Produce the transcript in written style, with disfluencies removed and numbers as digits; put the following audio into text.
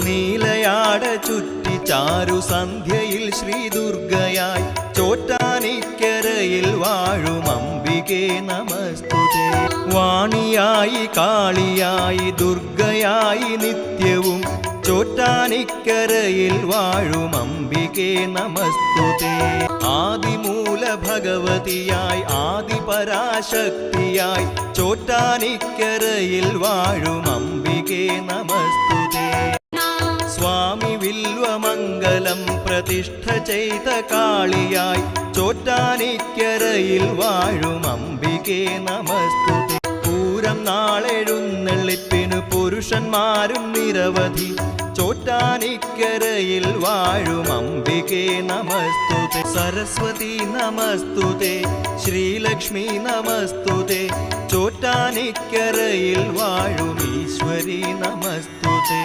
നീലയാട ചുറ്റി ചാരു സന്ധ്യയിൽ ശ്രീദുർഗയായി ചോറ്റാനിക്കരയിൽ വാഴും അംബികേ നമസ്തുതേ. വാണിയായി കാളിയായി ദുർഗയായി നിത്യവും ചോറ്റാനിക്കരയിൽ വാഴും അംബികേ നമസ്തുതേ. ആദിമൂല ഭഗവതിയായി ആദിപരാശക്തിയായി ചോറ്റാനിക്കരയിൽ വാഴും അംബികേ നമസ്തുതേ. സ്വാമി വില്വമംഗലം പ്രതിഷ്ഠ ചെയ്ത കാളിയായി ചോറ്റാനിക്കരയിൽ വാഴും അംബികേ നമസ്തുതേ. പൂരം നാളെഴുന്നള്ളിപ്പിനു പുരുഷന്മാരും നിരവധി ചോറ്റാനിക്കരയിൽ വാഴും അംബികേ നമസ്തുതേ. സരസ്വതി നമസ്തുതേ, ശ്രീലക്ഷ്മി നമസ്തുതേ, ചോറ്റാനിക്കരയിൽ വാഴും ഈശ്വരി നമസ്തുതേ.